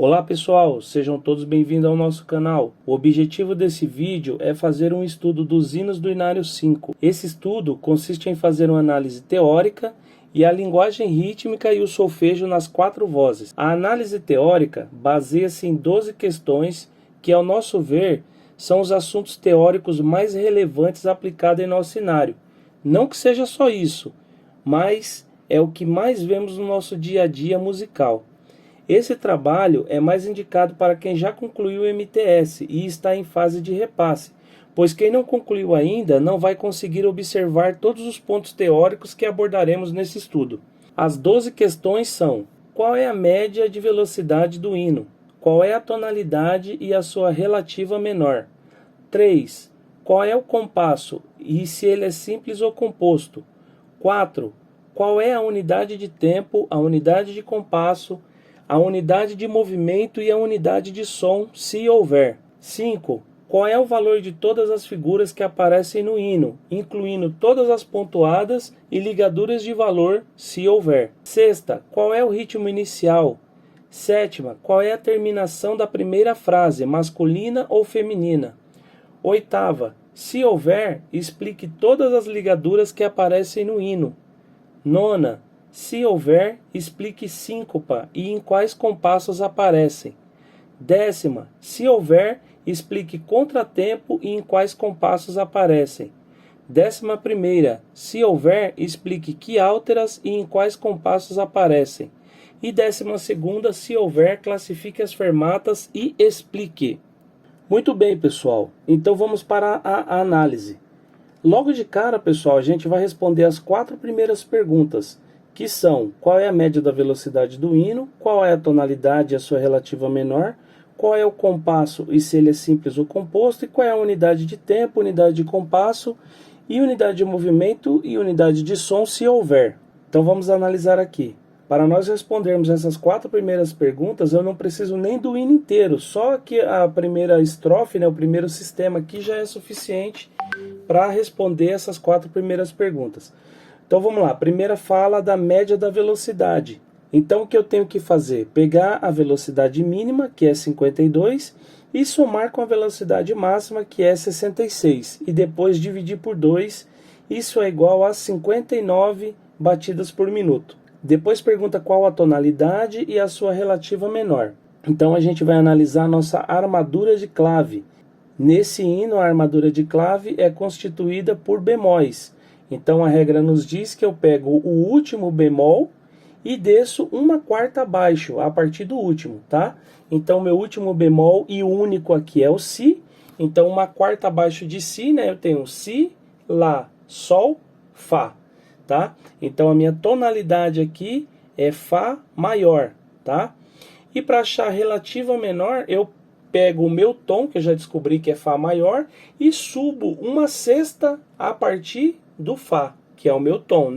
Olá pessoal, sejam todos bem-vindos ao nosso canal. O objetivo desse vídeo é fazer um estudo dos hinos do Inário 5. Esse estudo consiste em fazer uma análise teórica e a linguagem rítmica e o solfejo nas 4 vozes. A análise teórica baseia-se em 12 questões que, ao nosso ver, são os assuntos teóricos mais relevantes aplicados em nosso inário. Não que seja só isso, mas é o que mais vemos no nosso dia a dia musical. Esse trabalho é mais indicado para quem já concluiu o MTS e está em fase de repasse, pois quem não concluiu ainda não vai conseguir observar todos os pontos teóricos que abordaremos nesse estudo. As 12 questões são: qual é a média de velocidade do hino? Qual é a tonalidade e a sua relativa menor? 3. Qual é o compasso e se ele é simples ou composto? 4. Qual é a unidade de tempo, a unidade de compasso, a unidade de movimento e a unidade de som, se houver. 5. Qual é o valor de todas as figuras que aparecem no hino, incluindo todas as pontuadas e ligaduras de valor, se houver. 6. Qual é o ritmo inicial? 7. Qual é a terminação da primeira frase, masculina ou feminina? 8. Se houver, explique todas as ligaduras que aparecem no hino. 9. Se houver, explique síncopa e em quais compassos aparecem. 10. Se houver, explique contratempo e em quais compassos aparecem. 11. Se houver, explique quiálteras e em quais compassos aparecem. E 12. Se houver, classifique as fermatas e explique. Muito bem, pessoal. Então vamos para a análise. Logo de cara, pessoal, a gente vai responder as 4 primeiras perguntas, que são: qual é a média da velocidade do hino, qual é a tonalidade e a sua relativa menor, qual é o compasso e se ele é simples ou composto, e qual é a unidade de tempo, unidade de compasso, e unidade de movimento e unidade de som, se houver. Então vamos analisar aqui. Para nós respondermos essas 4 primeiras perguntas, eu não preciso nem do hino inteiro, só que a primeira estrofe, o primeiro sistema aqui já é suficiente para responder essas 4 primeiras perguntas. Então vamos lá, a primeira fala da média da velocidade. Então o que eu tenho que fazer? Pegar a velocidade mínima, que é 52, e somar com a velocidade máxima, que é 66, e depois dividir por 2, isso é igual a 59 batidas por minuto. Depois pergunta qual a tonalidade e a sua relativa menor. Então a gente vai analisar a nossa armadura de clave. Nesse hino, a armadura de clave é constituída por bemóis. Então a regra nos diz que eu pego o último bemol e desço 1/4 abaixo, a partir do último, tá? Então meu último bemol e o único aqui é o si. Então 1/4 abaixo de si, eu tenho si, lá, sol, fá, tá? Então a minha tonalidade aqui é fá maior, tá? E para achar a relativa menor, eu pego o meu tom, que eu já descobri que é fá maior, e subo 1/6 a partir do fá, que é o meu tom,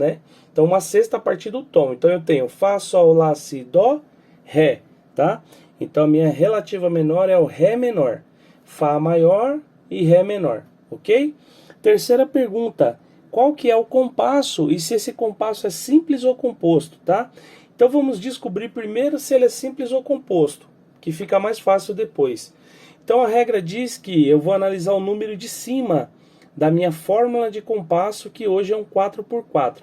Então 1/6 a partir do tom. Então eu tenho fá, sol, lá, si, dó, ré, tá? Então a minha relativa menor é o ré menor, fá maior e ré menor, ok? Terceira pergunta: qual que é o compasso e se esse compasso é simples ou composto, tá? Então vamos descobrir primeiro se ele é simples ou composto, que fica mais fácil depois. Então a regra diz que eu vou analisar o número de cima da minha fórmula de compasso, que hoje é um 4x4.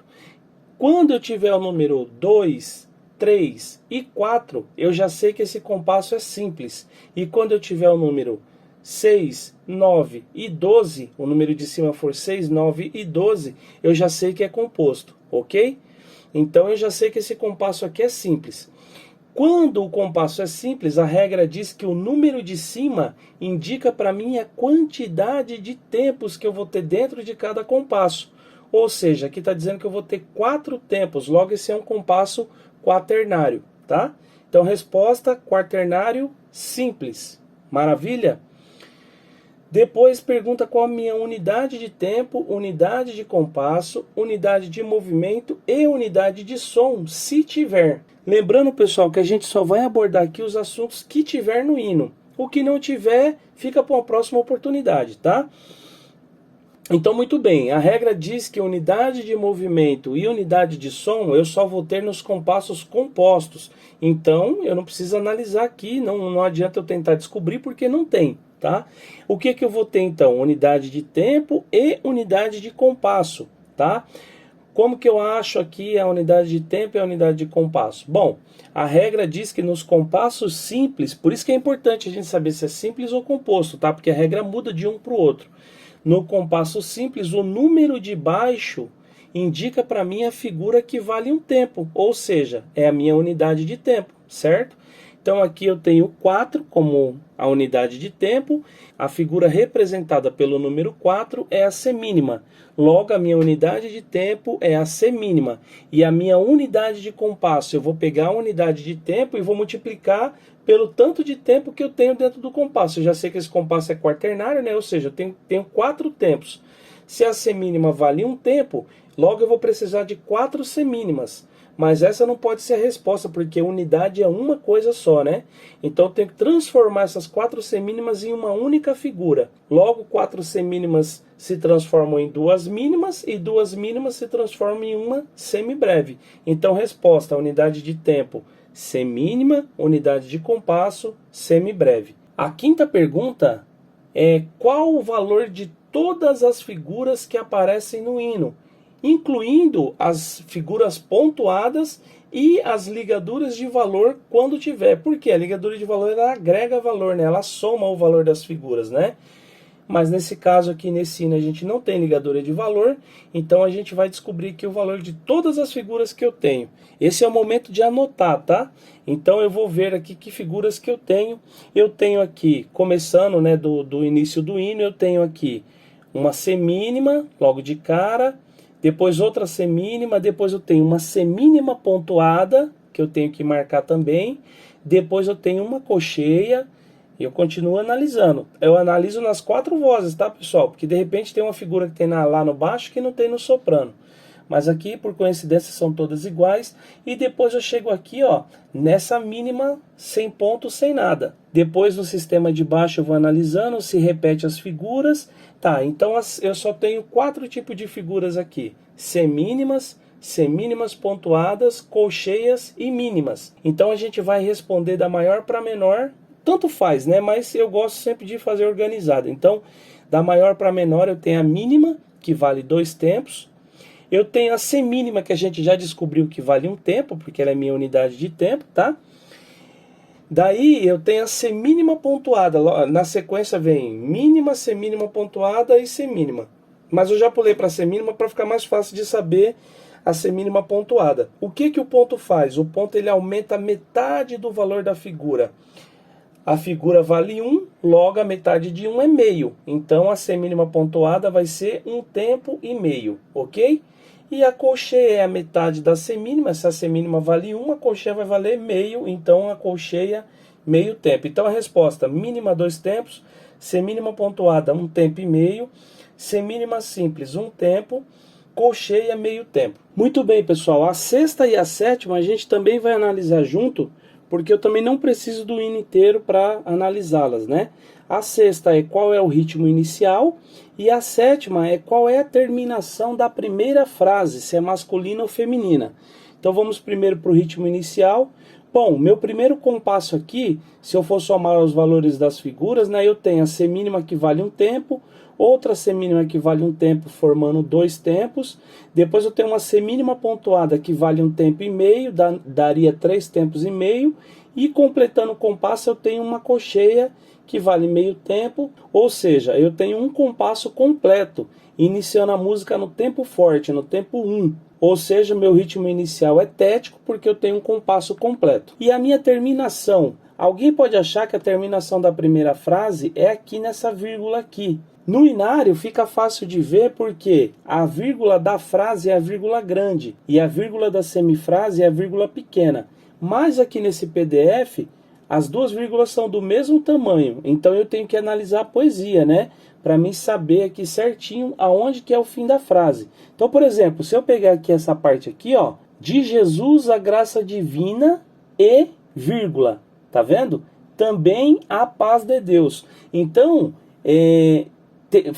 Quando eu tiver o número 2, 3 e 4, eu já sei que esse compasso é simples. E quando eu tiver o número 6, 9 e 12, o número de cima for 6, 9 e 12, eu já sei que é composto, ok? Então eu já sei que esse compasso aqui é simples. Quando o compasso é simples, a regra diz que o número de cima indica para mim a quantidade de tempos que eu vou ter dentro de cada compasso. Ou seja, aqui está dizendo que eu vou ter 4 tempos, logo esse é um compasso quaternário, tá? Então resposta: quaternário simples. Maravilha? Depois pergunta qual a minha unidade de tempo, unidade de compasso, unidade de movimento e unidade de som, se tiver. Lembrando, pessoal, que a gente só vai abordar aqui os assuntos que tiver no hino. O que não tiver, fica para uma próxima oportunidade, tá? Então, muito bem, a regra diz que unidade de movimento e unidade de som eu só vou ter nos compassos compostos. Então, eu não preciso analisar aqui, não adianta eu tentar descobrir porque não tem, tá? O que que eu vou ter então? Unidade de tempo e unidade de compasso, tá? Como que eu acho aqui a unidade de tempo e a unidade de compasso? Bom, a regra diz que nos compassos simples, por isso que é importante a gente saber se é simples ou composto, tá? Porque a regra muda de um para o outro. No compasso simples, o número de baixo indica para mim a figura que vale um tempo, ou seja, é a minha unidade de tempo, certo? Então aqui eu tenho 4 como a unidade de tempo, a figura representada pelo número 4 é a semínima. Logo, a minha unidade de tempo é a semínima. E a minha unidade de compasso, eu vou pegar a unidade de tempo e vou multiplicar pelo tanto de tempo que eu tenho dentro do compasso. Eu já sei que esse compasso é quaternário, né? Ou seja, eu tenho 4 tempos. Se a semínima vale um tempo, logo eu vou precisar de 4 semínimas. Mas essa não pode ser a resposta, porque unidade é uma coisa só, né? Então eu tenho que transformar essas 4 semínimas em uma única figura. Logo, 4 semínimas se transformam em 2 mínimas e 2 mínimas se transformam em uma semibreve. Então, resposta, unidade de tempo, semínima, unidade de compasso, semibreve. A quinta pergunta é: qual o valor de todas as figuras que aparecem no hino, incluindo as figuras pontuadas e as ligaduras de valor quando tiver? Porque a ligadura de valor ela agrega valor, né? Ela soma o valor das figuras, né? Mas nesse caso aqui, nesse hino, a gente não tem ligadura de valor, então a gente vai descobrir aqui o valor de todas as figuras que eu tenho. Esse é o momento de anotar, tá? Então eu vou ver aqui que figuras que eu tenho. Eu tenho aqui, começando, né, do início do hino, eu tenho aqui uma semínima, logo de cara, depois outra semínima, depois eu tenho uma semínima pontuada, que eu tenho que marcar também, depois eu tenho uma cocheia. E eu continuo analisando. Eu analiso nas 4 vozes, tá, pessoal? Porque de repente tem uma figura que tem lá no baixo que não tem no soprano. Mas aqui, por coincidência, são todas iguais. E depois eu chego aqui, ó, nessa mínima, sem ponto, sem nada. Depois no sistema de baixo eu vou analisando, se repete as figuras. Tá, então eu só tenho 4 tipos de figuras aqui. Semínimas, semínimas pontuadas, colcheias e mínimas. Então a gente vai responder da maior para menor. Tanto faz, né? Mas eu gosto sempre de fazer organizado. Então, da maior para menor, eu tenho a mínima, que vale 2 tempos. Eu tenho a semínima, que a gente já descobriu que vale um tempo, porque ela é minha unidade de tempo, tá? Daí, eu tenho a semínima pontuada. Na sequência vem mínima, semínima pontuada e semínima. Mas eu já pulei para a semínima para ficar mais fácil de saber a semínima pontuada. O que que o ponto faz? O ponto ele aumenta metade do valor da figura. A figura vale 1, logo a metade de 1 é meio. Então a semínima pontuada vai ser 1 tempo e meio, ok? E a colcheia é a metade da semínima. Se a semínima vale 1, a colcheia vai valer meio. Então a colcheia, meio tempo. Então a resposta: mínima 2 tempos, semínima pontuada 1 tempo e meio, semínima simples 1 tempo, colcheia meio tempo. Muito bem, pessoal. A sexta e a sétima a gente também vai analisar junto, porque eu também não preciso do hino inteiro para analisá-las, né? A sexta é qual é o ritmo inicial e a sétima é qual é a terminação da primeira frase, se é masculina ou feminina. Então vamos primeiro para o ritmo inicial. Bom, meu primeiro compasso aqui, se eu for somar os valores das figuras, né, eu tenho a semínima que vale um tempo, outra semínima que vale um tempo, formando 2 tempos. Depois eu tenho uma semínima pontuada que vale um tempo e meio, daria 3 tempos e meio. E completando o compasso eu tenho uma colcheia que vale meio tempo, ou seja, eu tenho um compasso completo, iniciando a música no tempo forte, no tempo 1. Ou seja, meu ritmo inicial é tético porque eu tenho um compasso completo. E a minha terminação? Alguém pode achar que a terminação da primeira frase é aqui nessa vírgula aqui. No inário fica fácil de ver porque a vírgula da frase é a vírgula grande e a vírgula da semifrase é a vírgula pequena. Mas aqui nesse PDF, as duas vírgulas são do mesmo tamanho. Então eu tenho que analisar a poesia, né? Para mim saber aqui certinho aonde que é o fim da frase. Então, por exemplo, se eu pegar aqui essa parte aqui, ó, de Jesus a graça divina e vírgula, tá vendo? Também a paz de Deus. Então,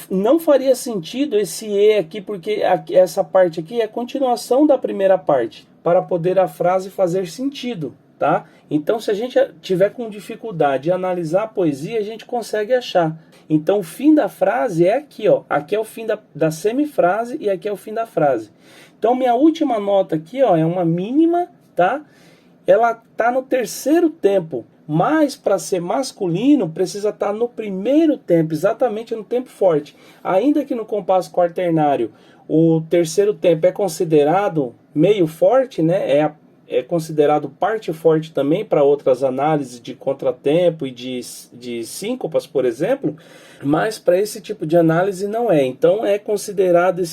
não faria sentido esse E aqui, porque essa parte aqui é a continuação da primeira parte, para poder a frase fazer sentido, tá? Então, se a gente tiver com dificuldade de analisar a poesia, a gente consegue achar. Então, o fim da frase é aqui, ó. Aqui é o fim da semifrase e aqui é o fim da frase. Então, minha última nota aqui, ó, é uma mínima, tá? Ela tá no terceiro tempo, mas para ser masculino precisa estar no primeiro tempo, exatamente no tempo forte. Ainda que no compasso quaternário o terceiro tempo é considerado meio forte, né? É considerado parte forte também para outras análises de contratempo e de síncopas, por exemplo, mas para esse tipo de análise não é. Então é considerado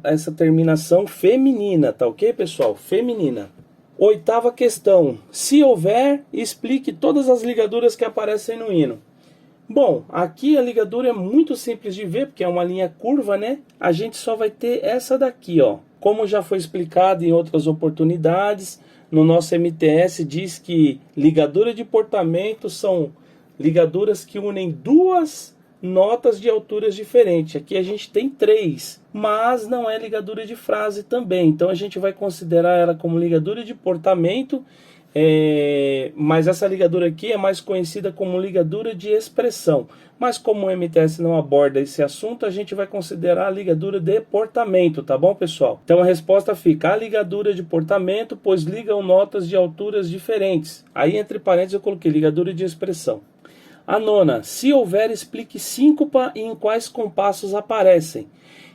essa terminação feminina, tá ok, pessoal? Feminina. Oitava questão. Se houver, explique todas as ligaduras que aparecem no hino. Bom, aqui a ligadura é muito simples de ver, porque é uma linha curva, né? A gente só vai ter essa daqui, ó. Como já foi explicado em outras oportunidades, no nosso MTS diz que ligadura de portamento são ligaduras que unem duas notas de alturas diferentes. Aqui a gente tem 3, mas não é ligadura de frase também. Então a gente vai considerar ela como ligadura de portamento, mas essa ligadura aqui é mais conhecida como ligadura de expressão. Mas como o MTS não aborda esse assunto, a gente vai considerar a ligadura de portamento, tá bom, pessoal? Então a resposta fica a ligadura de portamento, pois ligam notas de alturas diferentes. Aí entre parênteses eu coloquei ligadura de expressão. A nona, se houver, explique síncopa e em quais compassos aparecem.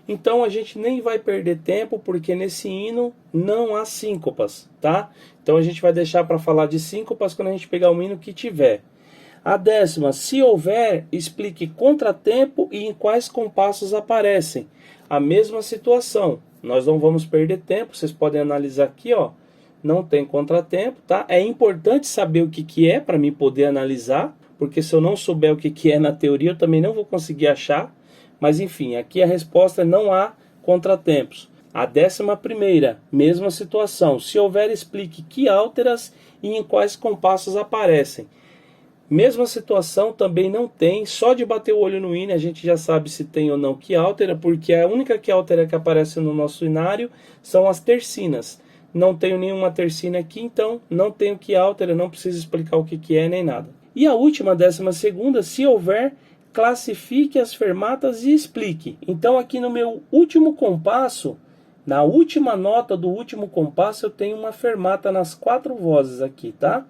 Então a gente nem vai perder tempo, porque nesse hino não há síncopas, tá? Então a gente vai deixar para falar de síncopas quando a gente pegar um hino que tiver. A décima, se houver, explique contratempo e em quais compassos aparecem. A mesma situação, nós não vamos perder tempo, vocês podem analisar aqui, ó. Não tem contratempo, tá? É importante saber o que é para mim poder analisar, porque se eu não souber o que é na teoria, eu também não vou conseguir achar. Mas enfim, aqui a resposta é não há contratempos. A 11ª, mesma situação. Se houver, explique que álteras e em quais compassos aparecem. Mesma situação, também não tem. Só de bater o olho no hino a gente já sabe se tem ou não que altera, porque a única que altera que aparece no nosso inário são as tercinas. Não tenho nenhuma tercina aqui, então não tenho que altera, não preciso explicar o que é nem nada. E a última, 12ª, se houver, classifique as fermatas e explique. Então aqui no meu último compasso, na última nota do último compasso, eu tenho uma fermata nas 4 vozes aqui, tá?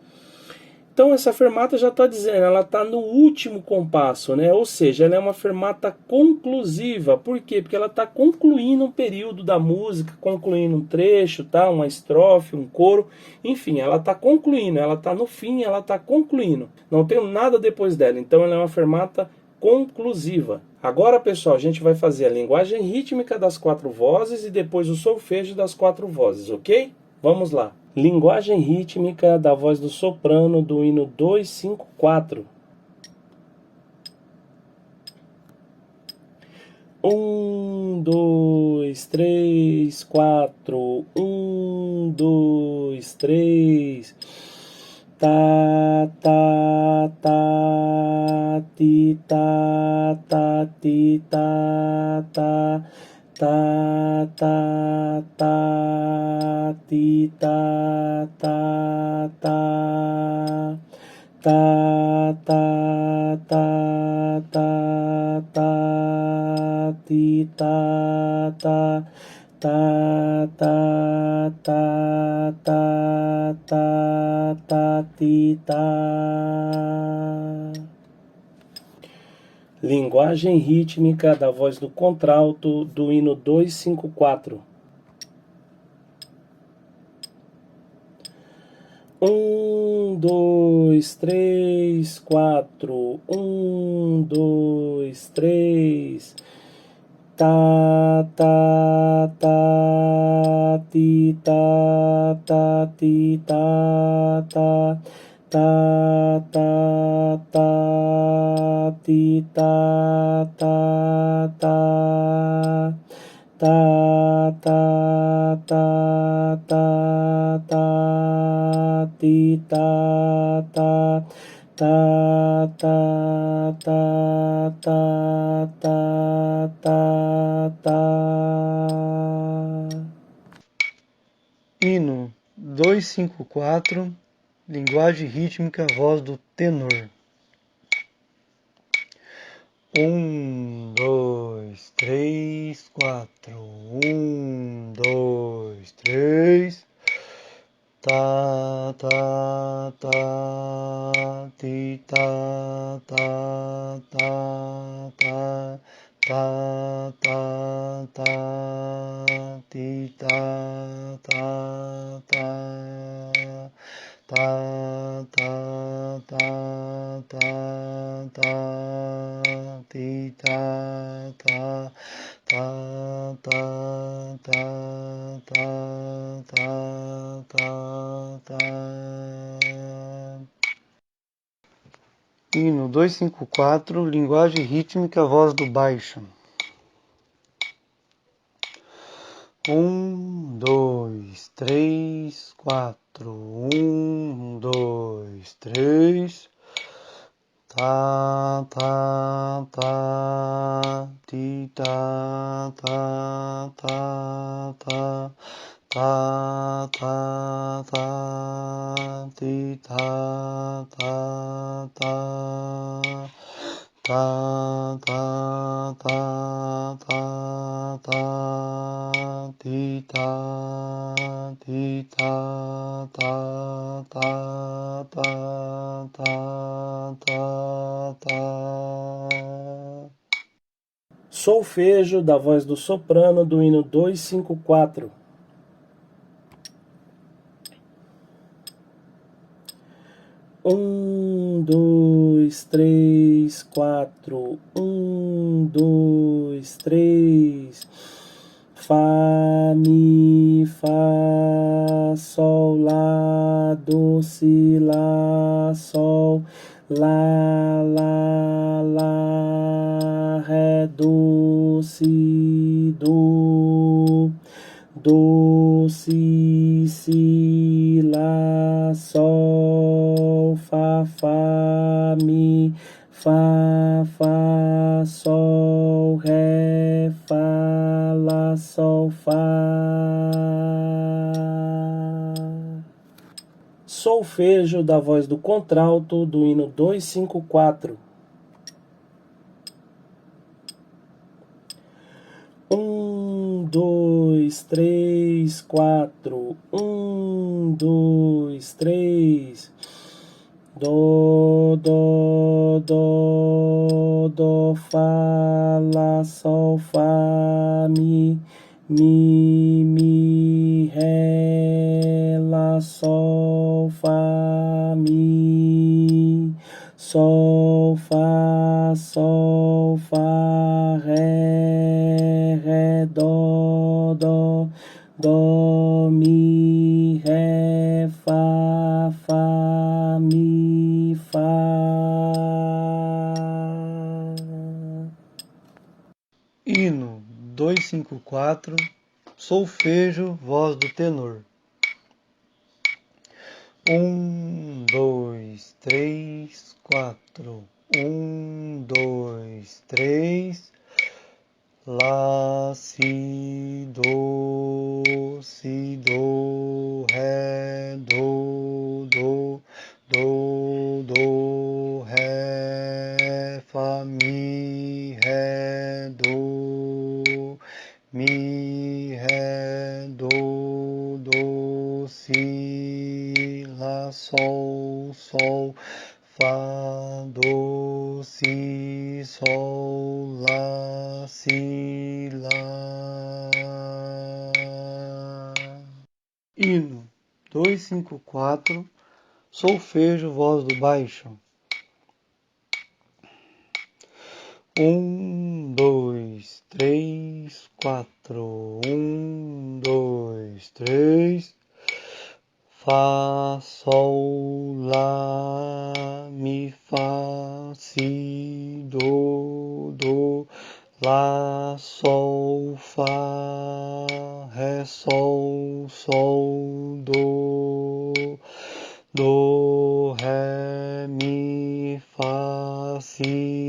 Então essa fermata já está dizendo, ela está no último compasso, né? Ou seja, ela é uma fermata conclusiva. Por quê? Porque ela está concluindo um período da música, concluindo um trecho, tá? Uma estrofe, um coro, enfim, ela está concluindo, ela está no fim, ela está concluindo. Não tem nada depois dela, então ela é uma fermata conclusiva. Agora, pessoal, a gente vai fazer a linguagem rítmica das 4 vozes e depois o solfejo das 4 vozes, ok? Vamos lá. Linguagem rítmica da voz do soprano do hino 254. 1, 2, 3, 4. 1, 2, 3. Tá, tá, tá, ti, tá, tá, ti, tá, tá. Tá, tá, tá, ti, tá, tá, tá. Tá, tá, tá, tá, tá, ti, tá, tá. Tá, tá, tá, tá, tá, tá, ti, tá. Linguagem rítmica da voz do contralto do hino 254. 1, 2, 3, 4. 1, 2, 3. Tá, tá, tá, ti, tá, tá, ti, tá, tá. Tá, tá, tá, ti, tá, tá, tá. Tá, tá, tá, tá, tá, ti, tá, tá. tá, tá, tá, tá, tá, tá, tá. Hino 254, linguagem rítmica, voz do tenor. 1, 2, 3, 4. 1, 2, 3. Tá, tá, tá, ti, tá, tá, tá, tá, tá, tá, tá, ti, tá, tá, tá, tá, tá, tá, tá, tá, ti, tá, tá, tá, tá, tá, tá, tá, tá, tá. Hino 254, linguagem rítmica, voz do baixo. 1, 2, 3, 4. 1, 2, 3. Tá, tá, tá, ti, tá, tá, tá, tá, tá, tá, tá, ti, tá, tá, tá, tá, tá, tá, tá, tá, ti, tá, ti, tá, tá, tá, tá, tá, tá. Solfejo da voz do soprano do hino 254. Dois, três, quatro. 2, 3. Fá, mi, fá, sol, lá, do, si, lá, sol, lá, lá, lá, ré, do, si, do, si, lá, sol, fá, fá, mi, fá, sol, ré, fá, lá, sol, fá. Solfejo da voz do contralto do hino 254. 2, 3, 4. 2, 3. Do, fá, lá, sol, fá, mi, ré, lá, sol, fá, mi, sol, fá, ré, dó, mi, ré, fá, mi, fá. Hino 254, solfejo, voz do tenor. 1, 2, 3, 4. 1, 2, 3. Lá, si, do, ré, do, ré, fá, mi, ré, do, mi, ré, do, si, lá, sol, fá, do, si, sol, lá, si, lá. Hino 254, solfejo, voz do baixo. 1, 2, 3, 4. 1, 2, 3. Fá, sol, lá, mi, fá, si, do, lá, sol, fá, ré, sol, do, ré, mi, fá. 1, 2, 3, 4. 1, 2, 3. Fá, sol, lá, mi, fá, si, do, lá, sol, fá, ré, sol, do, ré, mi, fá. 1, 2, 3, 4. 1, 2, 3. Fá, sol, lá, mi, fá, si, do, lá, sol, fá, ré, sol, do, si.